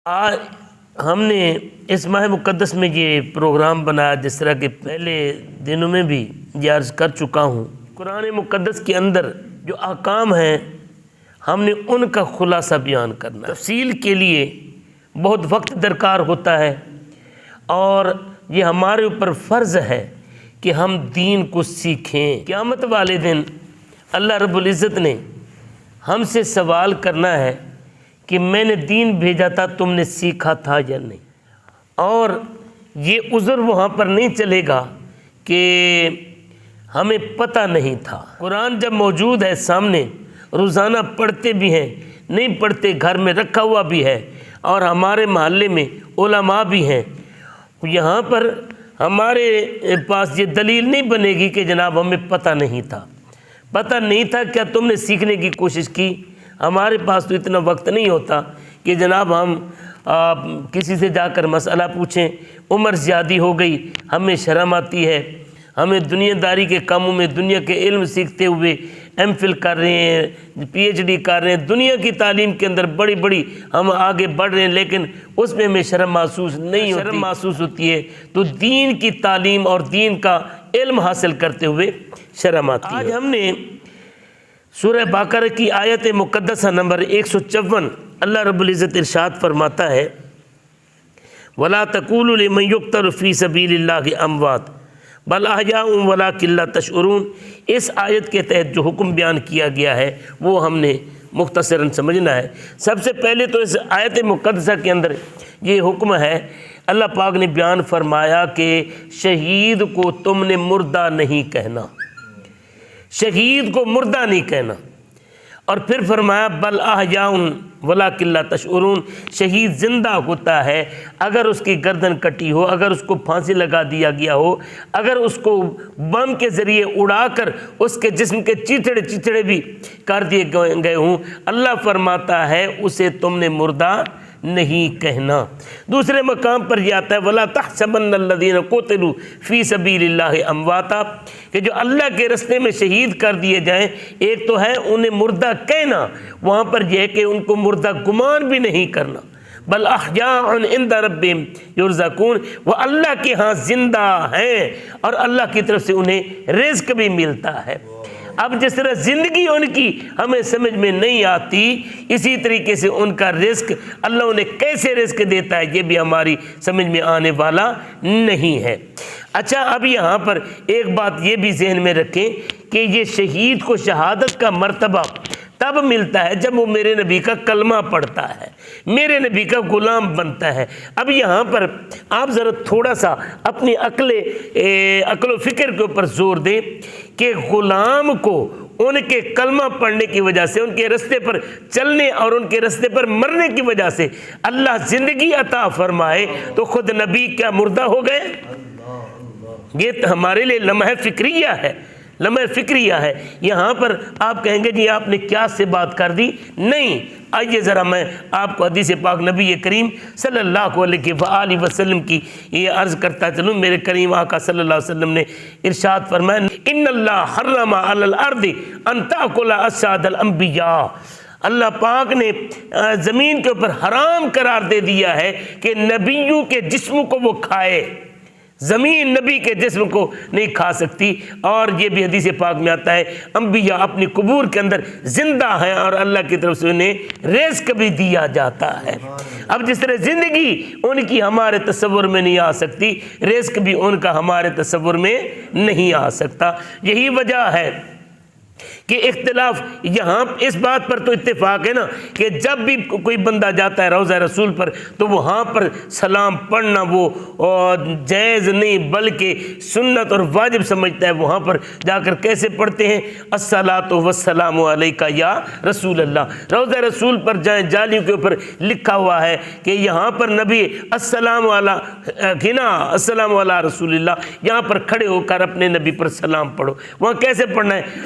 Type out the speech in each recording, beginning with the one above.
آج ہم نے اس ماہ مقدس میں یہ پروگرام بنایا، جس طرح کہ پہلے دنوں میں بھی یہ عرض کر چکا ہوں۔ قرآن مقدس کے اندر جو احکام ہیں ہم نے ان کا خلاصہ بیان کرنا ہے۔ تفصیل کے لیے بہت وقت درکار ہوتا ہے، اور یہ ہمارے اوپر فرض ہے کہ ہم دین کو سیکھیں۔ قیامت والے دن اللہ رب العزت نے ہم سے سوال کرنا ہے کہ میں نے دین بھیجا تھا، تم نے سیکھا تھا یا نہیں؟ اور یہ عذر وہاں پر نہیں چلے گا کہ ہمیں پتہ نہیں تھا۔ قرآن جب موجود ہے سامنے، روزانہ پڑھتے بھی ہیں، نہیں پڑھتے گھر میں رکھا ہوا بھی ہے، اور ہمارے محلے میں علماء بھی ہیں، یہاں پر ہمارے پاس یہ دلیل نہیں بنے گی کہ جناب ہمیں پتہ نہیں تھا۔ پتہ نہیں تھا کیا تم نے سیکھنے کی کوشش کی؟ ہمارے پاس تو اتنا وقت نہیں ہوتا کہ جناب ہم کسی سے جا کر مسئلہ پوچھیں۔ عمر زیادہ ہو گئی، ہمیں شرم آتی ہے، ہمیں دنیا داری کے کاموں میں دنیا کے علم سیکھتے ہوئے ایم فل کر رہے ہیں، پی ایچ ڈی کر رہے ہیں، دنیا کی تعلیم کے اندر بڑی بڑی ہم آگے بڑھ رہے ہیں، لیکن اس میں ہمیں شرم محسوس نہیں ہوتی۔ شرم محسوس ہوتی ہے تو دین کی تعلیم اور دین کا علم حاصل کرتے ہوئے شرم آتی ہے۔ آج ہم نے سورہ بقرہ کی آیت مقدسہ نمبر 154، اللہ رب العزت ارشاد فرماتا ہے وَلَا تَقُولُوا لِمَنْ يُقْتَلُ فِي سَبِيلِ اللَّهِ أَمْوَاتٌ بَلْ أَحْيَاءٌ وَلَٰكِن لَّا تَشْعُرُونَ۔ اس آیت کے تحت جو حکم بیان کیا گیا ہے وہ ہم نے مختصراً سمجھنا ہے۔ سب سے پہلے تو اس آیت مقدسہ کے اندر یہ حکم ہے، اللہ پاک نے بیان فرمایا کہ شہید کو تم نے مردہ نہیں کہنا، شہید کو مردہ نہیں کہنا، اور پھر فرمایا بل احیاء ولکن لا تشعرون، شہید زندہ ہوتا ہے اگر اس کی گردن کٹی ہو، اگر اس کو پھانسی لگا دیا گیا ہو، اگر اس کو بم کے ذریعے اڑا کر اس کے جسم کے چیتڑے بھی کر دیے گئے ہوں، اللہ فرماتا ہے اسے تم نے مردہ نہیں کہنا۔ دوسرے مقام پر یہ آتا ہے وَلَا تَحْسَبَنَّ الَّذِينَ قُتِلُوا فِي سَبِيلِ اللَّهِ أَمْوَاتًا، کہ جو اللہ کے رستے میں شہید کر دیے جائیں، ایک تو ہے انہیں مردہ کہنا، وہاں پر یہ ہے کہ ان کو مردہ گمان بھی نہیں کرنا، بل احیاء عند ربہم یرزقون، وہ اللہ کے ہاں زندہ ہیں اور اللہ کی طرف سے انہیں رزق بھی ملتا ہے۔ اب جس طرح زندگی ان کی ہمیں سمجھ میں نہیں آتی، اسی طریقے سے ان کا رزق اللہ انہیں کیسے رزق دیتا ہے یہ بھی ہماری سمجھ میں آنے والا نہیں ہے۔ اچھا، اب یہاں پر ایک بات یہ بھی ذہن میں رکھیں کہ یہ شہید کو شہادت کا مرتبہ تب ملتا ہے جب وہ میرے نبی کا کلمہ پڑھتا ہے، میرے نبی کا غلام بنتا ہے۔ اب یہاں پر آپ ذرا تھوڑا سا اپنی عقل و فکر کے اوپر زور دیں کہ غلام کو ان کے کلمہ پڑھنے کی وجہ سے، ان کے رستے پر چلنے اور ان کے رستے پر مرنے کی وجہ سے اللہ زندگی عطا فرمائے تو خود نبی کیا مردہ ہو گئے؟ یہ ہمارے لیے لمحہ فکریہ ہے، لمحہ فکریہ ہے۔ یہاں پر آپ کہیں گے جی آپ نے کیا سے بات کر دی؟ نہیں، آئیے ذرا میں آپ کو حدیث پاک نبی کریم صلی اللہ علیہ وآلہ وسلم کی یہ عرض کرتا چلوں۔ میرے کریم آقا صلی اللہ علیہ وسلم نے ارشاد فرمایا ان اللہ حرم علی الارض ان تاکل اجساد الانبیاء، اللہ پاک نے زمین کے اوپر حرام قرار دے دیا ہے کہ نبیوں کے جسم کو وہ کھائے، زمین نبی کے جسم کو نہیں کھا سکتی۔ اور یہ بھی حدیث پاک میں آتا ہے انبیاء اپنی قبور کے اندر زندہ ہیں اور اللہ کی طرف سے انہیں رزق بھی دیا جاتا ہے۔ اب جس طرح زندگی ان کی ہمارے تصور میں نہیں آ سکتی، رزق بھی ان کا ہمارے تصور میں نہیں آ سکتا۔ یہی وجہ ہے کہ اختلاف یہاں اس بات پر تو اتفاق ہے نا کہ جب بھی کوئی بندہ جاتا ہے روضہ رسول پر تو وہاں پر سلام پڑھنا وہ جائز نہیں بلکہ سنت اور واجب سمجھتا ہے۔ وہاں پر جا کر کیسے پڑھتے ہیں؟ الصلاۃ والسلام علیک یا رسول اللہ۔ روضہ رسول پر جائیں، جالیوں کے اوپر لکھا ہوا ہے کہ یہاں پر نبی السلام علی رسول اللہ، یہاں پر کھڑے ہو کر اپنے نبی پر سلام پڑھو۔ وہاں کیسے پڑھنا ہے؟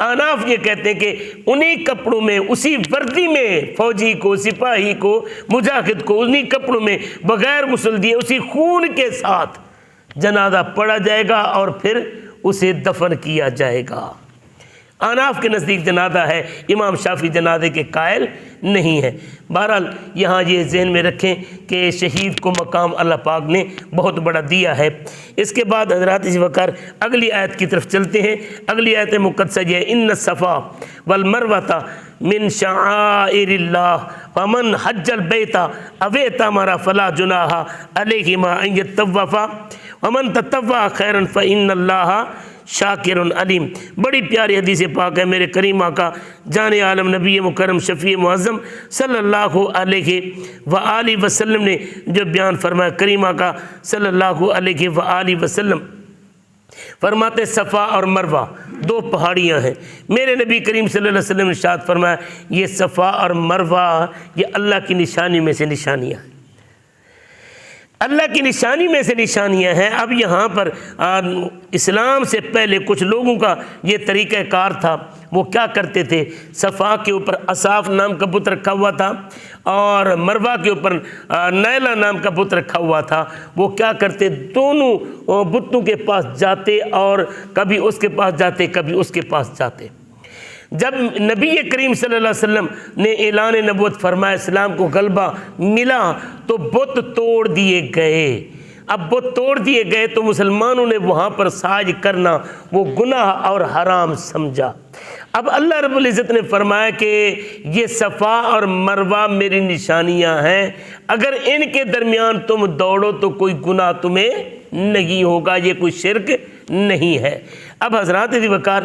آناف یہ کہتے ہیں کہ انہی کپڑوں میں، اسی وردی میں فوجی کو، سپاہی کو، مجاہد کو انہی کپڑوں میں بغیر غسل دیے اسی خون کے ساتھ جنازہ پڑھا جائے گا اور پھر اسے دفن کیا جائے گا۔ آناف کے نزدیک جنازہ ہے، امام شافعی جنازے کے قائل نہیں ہے۔ بہرحال یہاں یہ ذہن میں رکھیں کہ شہید کو مقام اللہ پاک نے بہت بڑا دیا ہے۔ اس کے بعد حضرات اس وقت اگلی آیت کی طرف چلتے ہیں۔ اگلی آیت مقدسہ یہ ہے ان الصفا والمروہ من شعائر اللہ فمن حج البیت او اعتمر فلا جناح علیہما ان یطوفا ومن تطوع خیرا فإن اللہ شاکر علیم۔ بڑی پیاری حدیث پاک ہے میرے کریم آقا جان عالم نبی مکرم شفیع معظم صلی اللہ علیہ وآلہ وسلم نے جو بیان فرمایا۔ کریم آقا صلی اللہ علیہ وآلہ وسلم فرماتے صفا اور مروہ دو پہاڑیاں ہیں۔ میرے نبی کریم صلی اللہ علیہ وسلم نے ارشاد فرمایا یہ صفا اور مروہ یہ اللہ کی نشانی میں سے نشانیاں ہیں، اللہ کی نشانی میں سے نشانیاں ہیں۔ اب یہاں پر اسلام سے پہلے کچھ لوگوں کا یہ طریقہ کار تھا، وہ کیا کرتے تھے، صفا کے اوپر اصاف نام کا بت رکھا ہوا تھا اور مروہ کے اوپر نیلا نام کا بت رکھا ہوا تھا۔ وہ کیا کرتے، دونوں بتوں کے پاس جاتے اور کبھی اس کے پاس جاتے کبھی اس کے پاس جاتے۔ جب نبی کریم صلی اللہ علیہ وسلم نے اعلان نبوت فرمایا، اسلام کو غلبہ ملا تو بت توڑ دیے گئے۔ اب بت توڑ دیے گئے تو مسلمانوں نے وہاں پر ساج کرنا وہ گناہ اور حرام سمجھا۔ اب اللہ رب العزت نے فرمایا کہ یہ صفا اور مروہ میری نشانیاں ہیں، اگر ان کے درمیان تم دوڑو تو کوئی گناہ تمہیں نہیں ہوگا، یہ کوئی شرک نہیں ہے۔ اب حضرات وقار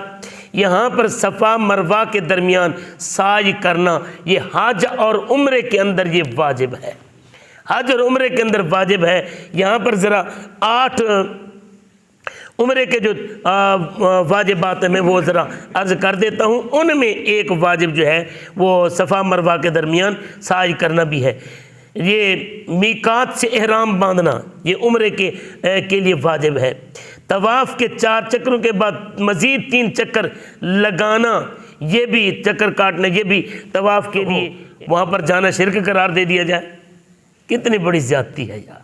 یہاں پر صفا مروہ کے درمیان ساج کرنا یہ حج اور عمرے کے اندر یہ واجب ہے، حج اور عمرے کے اندر واجب ہے۔ یہاں پر ذرا 8 عمرے کے جو واجبات ہیں میں وہ ذرا عرض کر دیتا ہوں۔ ان میں ایک واجب جو ہے وہ صفا مروہ کے درمیان ساج کرنا بھی ہے۔ یہ میقات سے احرام باندھنا یہ عمرے کے لیے واجب ہے۔ طواف کے 4 چکروں کے بعد مزید 3 چکر لگانا، یہ بھی چکر کاٹنا، یہ بھی طواف کے لیے وہاں پر جانا شرک قرار دے دیا جائے۔ کتنی بڑی زیادتی ہے یار،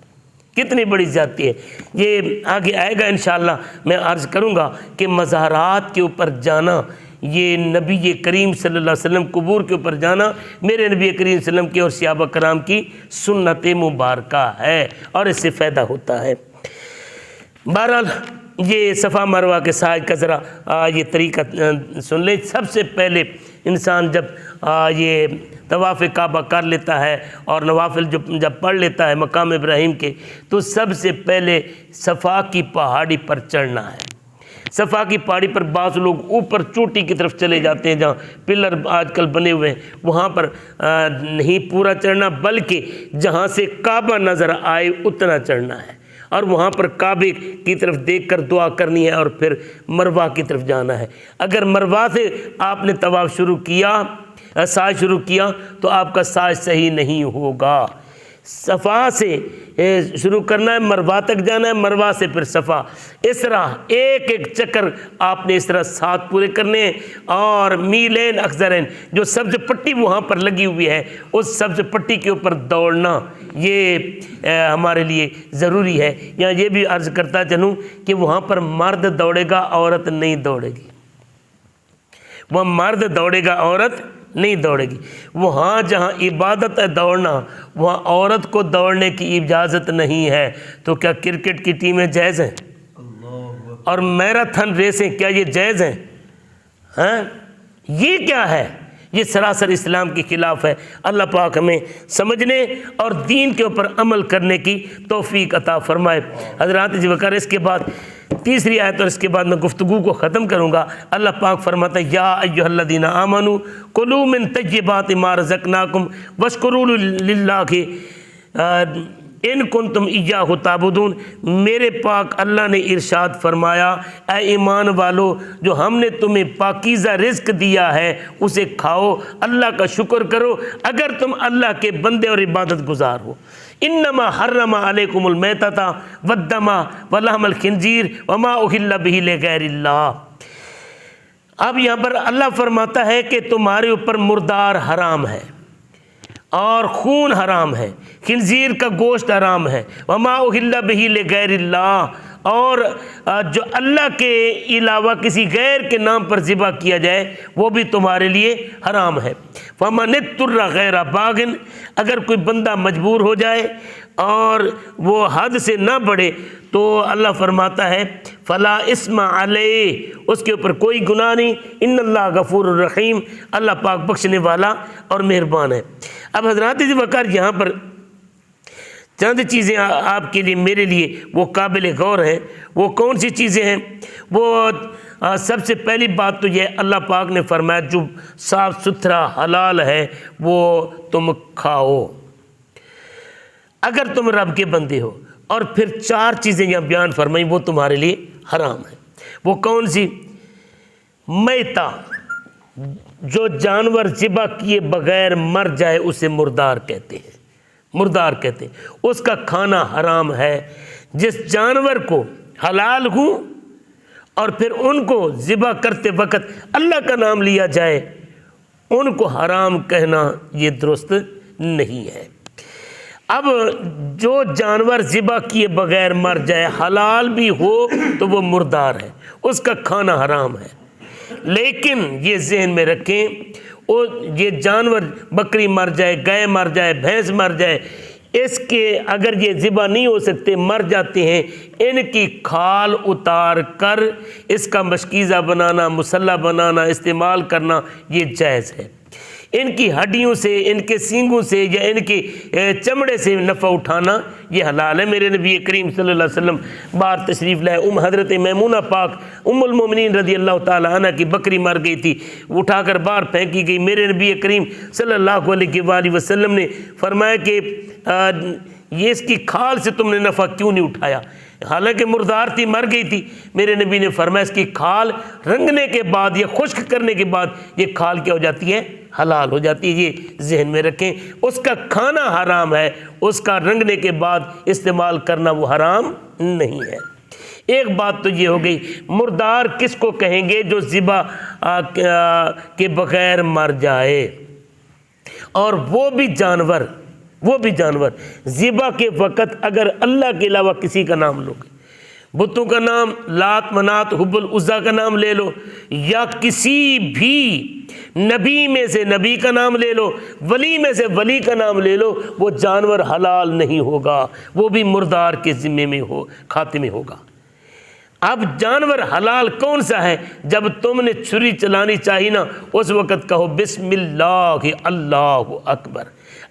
کتنی بڑی زیادتی ہے۔ یہ آگے آئے گا انشاءاللہ، میں عرض کروں گا کہ مزارات کے اوپر جانا یہ نبی کریم صلی اللہ علیہ وسلم قبور کے اوپر جانا میرے نبی کریم صلی اللہ علیہ وسلم کی اور صحابہ کرام کی سنت مبارکہ ہے اور اس سے فائدہ ہوتا ہے۔ بہرحال یہ صفا مروہ کے ساج کا ذرا یہ طریقہ سن لیں۔ سب سے پہلے انسان جب یہ طواف کعبہ کر لیتا ہے اور نوافل جب پڑھ لیتا ہے مقام ابراہیم کے، تو سب سے پہلے صفا کی پہاڑی پر چڑھنا ہے۔ صفا کی پہاڑی پر بعض لوگ اوپر چوٹی کی طرف چلے جاتے ہیں جہاں پلر آج کل بنے ہوئے ہیں، وہاں پر نہیں پورا چڑھنا بلکہ جہاں سے کعبہ نظر آئے اتنا چڑھنا ہے اور وہاں پر کعبے کی طرف دیکھ کر دعا کرنی ہے اور پھر مروہ کی طرف جانا ہے۔ اگر مروہ سے آپ نے طواف شروع کیا، ساج شروع کیا تو آپ کا ساج صحیح نہیں ہوگا۔ صفا سے شروع کرنا ہے، مروہ تک جانا ہے، مروہ سے پھر صفا، اس طرح ایک ایک چکر آپ نے اس طرح 7 پورے کرنے ہیں۔ اور میلین اخضرین جو سبز پٹی وہاں پر لگی ہوئی ہے اس سبز پٹی کے اوپر دوڑنا یہ ہمارے لیے ضروری ہے۔ یہاں یہ بھی عرض کرتا چلوں کہ وہاں پر مرد دوڑے گا عورت نہیں دوڑے گی، وہ مرد دوڑے گا عورت نہیں دوڑے گی۔ وہاں جہاں عبادت ہے دوڑنا وہاں عورت کو دوڑنے کی اجازت نہیں ہے۔ تو کیا کرکٹ کی ٹیمیں جائز ہیں اور میراتھن ریسیں کیا یہ جائز ہیں؟ ہاں یہ کیا ہے؟ یہ سراسر اسلام کے خلاف ہے۔ اللہ پاک ہمیں سمجھنے اور دین کے اوپر عمل کرنے کی توفیق عطا فرمائے۔ حضرات جی وقار اس کے بعد تیسری آیت اور اس کے بعد میں گفتگو کو ختم کروں گا۔ اللہ پاک فرماتا ہے یا ایھا الذین آمنوا کلوا من طیبات ما رزقناکم واشکروا للہ ان کنتم ایاہ تعبدون۔ میرے پاک اللہ نے ارشاد فرمایا اے ایمان والو جو ہم نے تمہیں پاکیزہ رزق دیا ہے اسے کھاؤ، اللہ کا شکر کرو اگر تم اللہ کے بندے اور عبادت گزار ہو۔ انما حرم علیکم المیتۃ والدم ولحم الخنزیر وما اہل بہ لغیر اللہ۔ اب یہاں پر اللہ فرماتا ہے کہ تمہارے اوپر مردار حرام ہے اور خون حرام ہے، خنزیر کا گوشت حرام ہے، وما اہل بہ لغیر اللہ، اور جو اللہ کے علاوہ کسی غیر کے نام پر ذبح کیا جائے وہ بھی تمہارے لیے حرام ہے۔ فمن اضطر غیر باغ، اگر کوئی بندہ مجبور ہو جائے اور وہ حد سے نہ بڑھے تو اللہ فرماتا ہے فلا اسم علیہ، اس کے اوپر کوئی گناہ نہیں، ان اللہ غفور الرحیم، اللہ پاک بخشنے والا اور مہربان ہے۔ اب حضرات وقار یہاں پر چند چیزیں آپ کے لیے میرے لیے وہ قابل غور ہیں۔ وہ کون سی چیزیں ہیں؟ وہ سب سے پہلی بات تو یہ اللہ پاک نے فرمایا جو صاف ستھرا حلال ہے وہ تم کھاؤ اگر تم رب کے بندے ہو، اور پھر 4 چیزیں یہاں بیان فرمائیں وہ تمہارے لیے حرام ہیں۔ وہ کون سی؟ میتا، جو جانور ذبح کیے بغیر مر جائے اسے مردار کہتے ہیں، مردار کہتے ہیں، اس کا کھانا حرام ہے۔ جس جانور کو حلال ہوں اور پھر ان کو ذبح کرتے وقت اللہ کا نام لیا جائے ان کو حرام کہنا یہ درست نہیں ہے۔ اب جو جانور ذبح کیے بغیر مر جائے حلال بھی ہو تو وہ مردار ہے، اس کا کھانا حرام ہے۔ لیکن یہ ذہن میں رکھیں یہ جانور بکری مر جائے، گائے مر جائے، بھینس مر جائے، اس کے اگر یہ ذبح نہیں ہو سکتے مر جاتے ہیں، ان کی کھال اتار کر اس کا مشکیزہ بنانا، مسلح بنانا، استعمال کرنا یہ جائز ہے۔ ان کی ہڈیوں سے، ان کے سینگوں سے یا ان کی چمڑے سے نفع اٹھانا یہ حلال ہے۔ میرے نبی کریم صلی اللہ علیہ وسلم باہر تشریف لائے، حضرت میمونہ پاک ام المومنین رضی اللہ تعالی عنہ کی بکری مر گئی تھی، اٹھا کر باہر پھینکی گئی۔ میرے نبی کریم صلی اللہ علیہ وآلہ وسلم نے فرمایا کہ یہ اس کی کھال سے تم نے نفع کیوں نہیں اٹھایا؟ حالانکہ مردار تھی، مر گئی تھی۔ میرے نبی نے فرمایا اس کی کھال رنگنے کے بعد یا خشک کرنے کے بعد یہ کھال کیا ہو جاتی ہے؟ حلال ہو جاتی ہے۔ یہ ذہن میں رکھیں، اس کا کھانا حرام ہے، اس کا رنگنے کے بعد استعمال کرنا وہ حرام نہیں ہے۔ ایک بات تو یہ ہو گئی، مردار کس کو کہیں گے؟ جو ذبح کے بغیر مر جائے، اور وہ بھی جانور ذبح کے وقت اگر اللہ کے علاوہ کسی کا نام لو گے، بتوں کا نام، لات منات حب العزیٰ کا نام لے لو، یا کسی بھی نبی میں سے نبی کا نام لے لو، ولی میں سے ولی کا نام لے لو، وہ جانور حلال نہیں ہوگا، وہ بھی مردار کے ذمے میں کھاتے میں ہوگا۔ اب جانور حلال کون سا ہے؟ جب تم نے چھری چلانی چاہی نا اس وقت کہو بسم اللہ اللہ اکبر،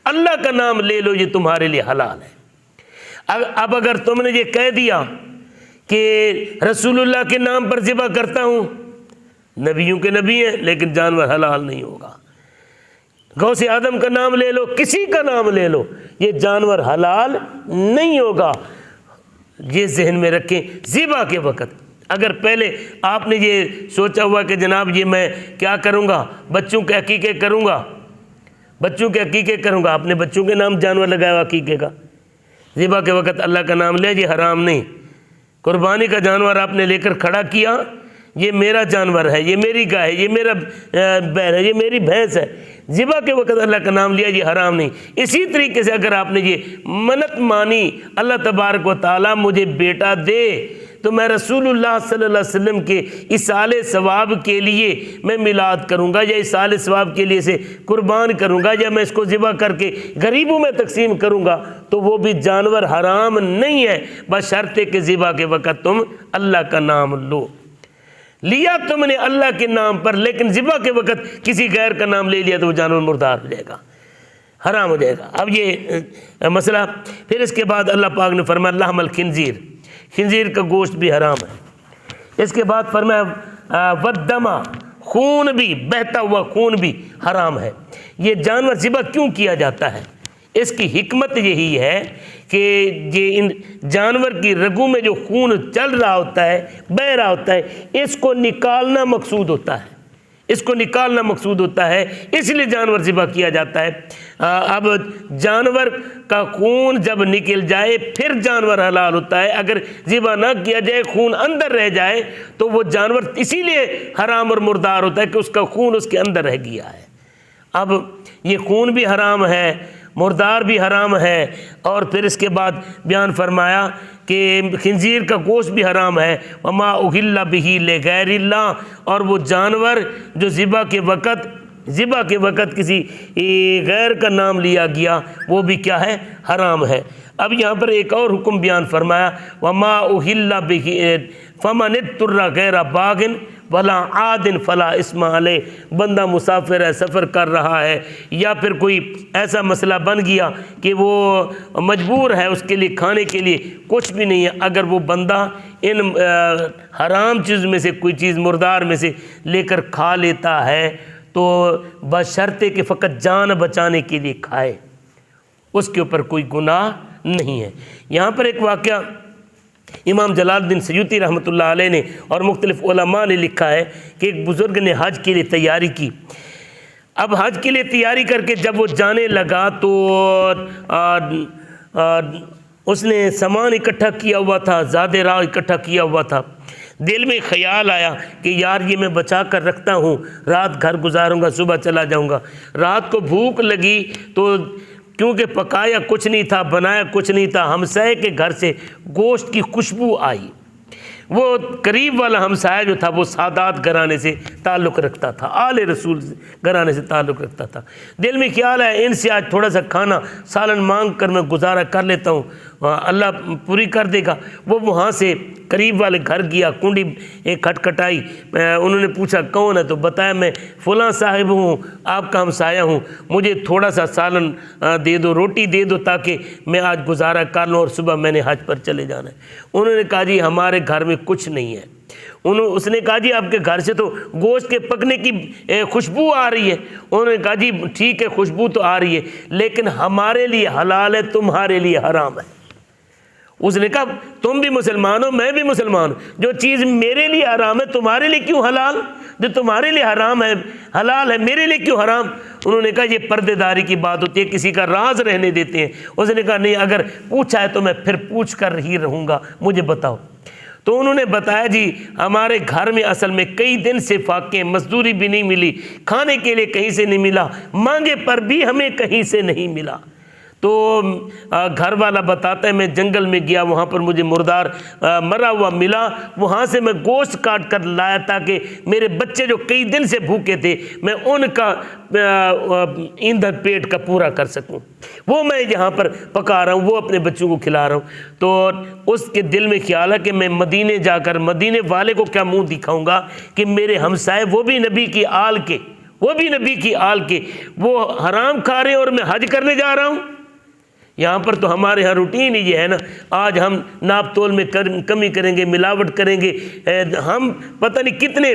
اللہ کا نام لے لو، یہ تمہارے لیے حلال ہے۔ اب اگر تم نے یہ کہہ دیا کہ رسول اللہ کے نام پر ذبح کرتا ہوں، نبیوں کے نبی ہیں لیکن جانور حلال نہیں ہوگا، غوث آدم کا نام لے لو، کسی کا نام لے لو، یہ جانور حلال نہیں ہوگا۔ یہ ذہن میں رکھیں ذبح کے وقت اگر پہلے آپ نے یہ سوچا ہوا کہ جناب یہ میں کیا کروں گا، بچوں کے عقیقے کروں گا، اپنے بچوں کے نام جانور لگایا عقیقے کا، ذبح کے وقت اللہ کا نام لیا، یہ حرام نہیں۔ قربانی کا جانور آپ نے لے کر کھڑا کیا، یہ میرا جانور ہے، یہ میری گائے ہے، یہ میرا بیل ہے، یہ میری بھینس ہے، ذبح کے وقت اللہ کا نام لیا، یہ حرام نہیں۔ اسی طریقے سے اگر آپ نے یہ منت مانی اللہ تبارک و تعالیٰ مجھے بیٹا دے تو میں رسول اللہ صلی اللہ علیہ وسلم کے اصال ثواب کے لیے میں میلاد کروں گا، یا اصال ثواب کے لیے اسے قربان کروں گا، یا میں اس کو ذبح کر کے غریبوں میں تقسیم کروں گا، تو وہ بھی جانور حرام نہیں ہے، بشرطے کہ ذبح کے وقت تم اللہ کا نام لو۔ لیا تم نے اللہ کے نام پر لیکن ذبح کے وقت کسی غیر کا نام لے لیا تو وہ جانور مردار ہو جائے گا، حرام ہو جائے گا۔ اب یہ مسئلہ، پھر اس کے بعد اللہ پاک نے فرمایا لحم الخنزیر، خنزیر کا گوشت بھی حرام ہے۔ اس کے بعد فرمایا والدم، خون بھی، بہتا ہوا خون بھی حرام ہے۔ یہ جانور ذبح کیوں کیا جاتا ہے؟ اس کی حکمت یہی ہے کہ یہ ان جانور کی رگوں میں جو خون چل رہا ہوتا ہے، بہہ رہا ہوتا ہے، اس کو نکالنا مقصود ہوتا ہے، اس کو نکالنا مقصود ہوتا ہے، اس لیے جانور ذبح کیا جاتا ہے۔ اب جانور کا خون جب نکل جائے پھر جانور حلال ہوتا ہے، اگر ذبح نہ کیا جائے خون اندر رہ جائے تو وہ جانور اسی لیے حرام اور مردار ہوتا ہے کہ اس کا خون اس کے اندر رہ گیا ہے۔ اب یہ خون بھی حرام ہے، مردار بھی حرام ہے، اور پھر اس کے بعد بیان فرمایا کہ خنزیر کا گوشت بھی حرام ہے، وما اہل بہ لغیر اللہ، اور وہ جانور جو ذبح کے وقت کسی غیر کا نام لیا گیا وہ بھی کیا ہے؟ حرام ہے۔ اب یہاں پر ایک اور حکم بیان فرمایا، وما اہل بہ فمن اضطر غیر باغ ولا عاد فلا اثم علیہ، بندہ مسافر ہے، سفر کر رہا ہے، یا پھر کوئی ایسا مسئلہ بن گیا کہ وہ مجبور ہے، اس کے لیے کھانے کے لیے کچھ بھی نہیں ہے، اگر وہ بندہ ان حرام چیز میں سے کوئی چیز مردار میں سے لے کر کھا لیتا ہے تو بشرطے کہ فقط جان بچانے کے لیے کھائے، اس کے اوپر کوئی گناہ نہیں ہے۔ یہاں پر ایک واقعہ امام جلال الدین سیوطی رحمۃ اللہ علیہ نے اور مختلف علماء نے لکھا ہے کہ ایک بزرگ نے حج کے لیے تیاری کی۔ اب حج کے لیے تیاری کر کے جب وہ جانے لگا تو اس نے سامان اکٹھا کیا ہوا تھا، زاد راہ اکٹھا کیا ہوا تھا۔ دل میں خیال آیا کہ یار یہ میں بچا کر رکھتا ہوں، رات گھر گزاروں گا، صبح چلا جاؤں گا۔ رات کو بھوک لگی تو کیونکہ پکایا کچھ نہیں تھا، بنایا کچھ نہیں تھا، ہمسائے کے گھر سے گوشت کی خوشبو آئی۔ وہ قریب والا ہمسایہ جو تھا وہ سادات گھرانے سے تعلق رکھتا تھا، آل رسول گھرانے سے تعلق رکھتا تھا۔ دل میں خیال ہے ان سے آج تھوڑا سا کھانا سالن مانگ کر میں گزارا کر لیتا ہوں، اللہ پوری کر دے گا۔ وہ وہاں سے قریب والے گھر گیا، کنڈی ایک کھٹکھٹائی، انہوں نے پوچھا کون ہے تو بتایا میں فلاں صاحب ہوں، آپ کا ہمسایہ ہوں، مجھے تھوڑا سا سالن دے دو، روٹی دے دو تاکہ میں آج گزارا کر لوں اور صبح میں نے حج پر چلے جانا ہے۔ انہوں نے کہا جی ہمارے گھر میں کچھ نہیں ہے۔ اس نے کہا جی آپ کے گھر سے تو گوشت کے پکنے کی خوشبو آ رہی ہے۔ انہوں نے کہا جی ٹھیک ہے خوشبو تو آ رہی ہے لیکن ہمارے لیے حلال ہے، تمہارے لیے حرام ہے۔ اس نے کہا تم بھی مسلمان ہو، میں بھی مسلمان ہوں، جو چیز میرے لیے حرام ہے تمہارے لیے کیوں حلال؟ جو تمہارے لیے حرام ہے حلال ہے، میرے لیے کیوں حرام؟ انہوں نے کہا یہ پردے داری کی بات ہوتی ہے، کسی کا راز رہنے دیتے ہیں۔ اس نے کہا نہیں، اگر پوچھا ہے تو میں پھر پوچھ کر ہی رہوں گا، مجھے بتاؤ۔ تو انہوں نے بتایا جی ہمارے گھر میں اصل میں کئی دن سے فاقے، مزدوری بھی نہیں ملی، کھانے کے لیے کہیں سے نہیں ملا، مانگے پر بھی ہمیں کہیں سے نہیں ملا۔ تو گھر والا بتاتا ہے میں جنگل میں گیا، وہاں پر مجھے مردار مرا ہوا ملا، وہاں سے میں گوشت کاٹ کر لایا تاکہ میرے بچے جو کئی دن سے بھوکے تھے میں ان کا ایندھن پیٹ کا پورا کر سکوں، وہ میں یہاں پر پکا رہا ہوں، وہ اپنے بچوں کو کھلا رہا ہوں۔ تو اس کے دل میں خیال ہے کہ میں مدینے جا کر مدینے والے کو کیا منہ دکھاؤں گا کہ میرے ہمسائے وہ بھی نبی کی آل کے، وہ حرام کھا رہے ہیں اور میں حج کرنے جا رہا ہوں۔ یہاں پر تو ہمارے ہاں روٹین ہی یہ ہے نا، آج ہم ناپ تول میں کمی کریں گے، ملاوٹ کریں گے، ہم پتہ نہیں کتنے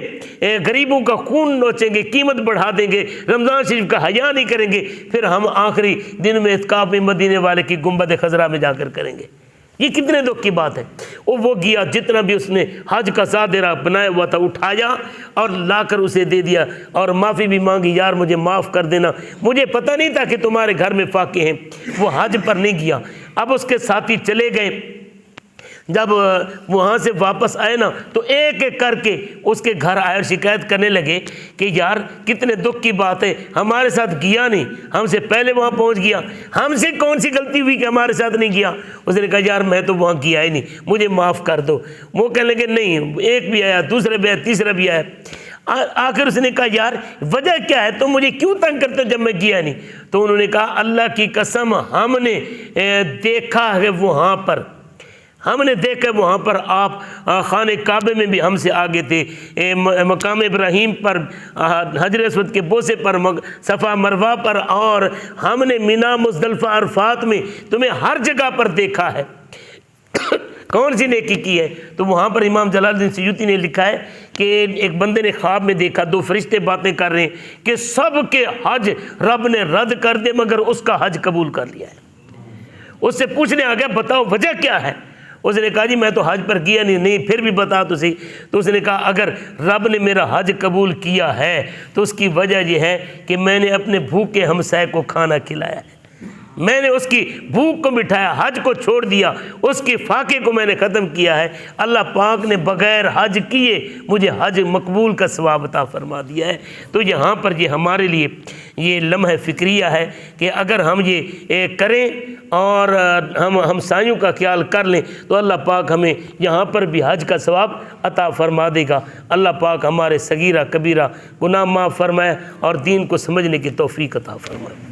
غریبوں کا خون نوچیں گے، قیمت بڑھا دیں گے، رمضان شریف کا حیا نہیں کریں گے، پھر ہم آخری دن میں اعتکاف میں مدینے والے کی گنبد خضرا میں جا کر کریں گے۔ یہ کتنے دکھ کی بات ہے۔ وہ گیا جتنا بھی اس نے حج کا زادرہ بنایا ہوا تھا اٹھایا اور لا کر اسے دے دیا اور معافی بھی مانگی، یار مجھے معاف کر دینا، مجھے پتہ نہیں تھا کہ تمہارے گھر میں فاقے ہیں۔ وہ حج پر نہیں گیا۔ اب اس کے ساتھی چلے گئے، جب وہاں سے واپس آئے نا تو ایک ایک کر کے اس کے گھر آئے اور شکایت کرنے لگے کہ یار کتنے دکھ کی بات ہے، ہمارے ساتھ گیا نہیں، ہم سے پہلے وہاں پہنچ گیا، ہم سے کون سی غلطی ہوئی کہ ہمارے ساتھ نہیں گیا؟ اس نے کہا یار میں تو وہاں گیا ہی نہیں، مجھے معاف کر دو۔ وہ کہنے لگے نہیں، ایک بھی آیا، دوسرے بھی آیا، تیسرا بھی آیا۔ آخر اس نے کہا یار وجہ کیا ہے، تم مجھے کیوں تنگ کرتے ہو جب میں گیا نہیں؟ تو انہوں نے کہا اللہ کی قسم ہم نے دیکھا ہے وہاں پر، ہم نے دیکھا وہاں پر آپ خانہ کعبے میں بھی ہم سے آگے تھے، مقام ابراہیم پر، حجر اسود کے بوسے پر، صفا مروہ پر، اور ہم نے مینا مزدلفہ عرفات میں تمہیں ہر جگہ پر دیکھا ہے، کون سی نیکی کی ہے؟ تو وہاں پر امام جلال الدین سیوطی نے لکھا ہے کہ ایک بندے نے خواب میں دیکھا دو فرشتے باتیں کر رہے ہیں کہ سب کے حج رب نے رد کر دے مگر اس کا حج قبول کر لیا ہے۔ اس سے پوچھنے آ گیا بتاؤ وجہ کیا ہے؟ اس نے کہا جی میں تو حج پر کیا نہیں پھر بھی بتا تو صحیح۔ تو اس نے کہا اگر رب نے میرا حج قبول کیا ہے تو اس کی وجہ یہ ہے کہ میں نے اپنے بھوکے ہمسائے کو کھانا کھلایا ہے، میں نے اس کی بھوک کو مٹھایا، حج کو چھوڑ دیا، اس کے فاقے کو میں نے ختم کیا ہے۔ اللہ پاک نے بغیر حج کیے مجھے حج مقبول کا ثواب عطا فرما دیا ہے۔ تو یہاں پر یہ ہمارے لیے یہ لمحہ فکریہ ہے کہ اگر ہم یہ کریں اور ہم ہمسایوں کا خیال کر لیں تو اللہ پاک ہمیں یہاں پر بھی حج کا ثواب عطا فرما دے گا۔ اللہ پاک ہمارے صغیرہ کبیرہ گناہ معاف فرمائے اور دین کو سمجھنے کی توفیق عطا فرمائے۔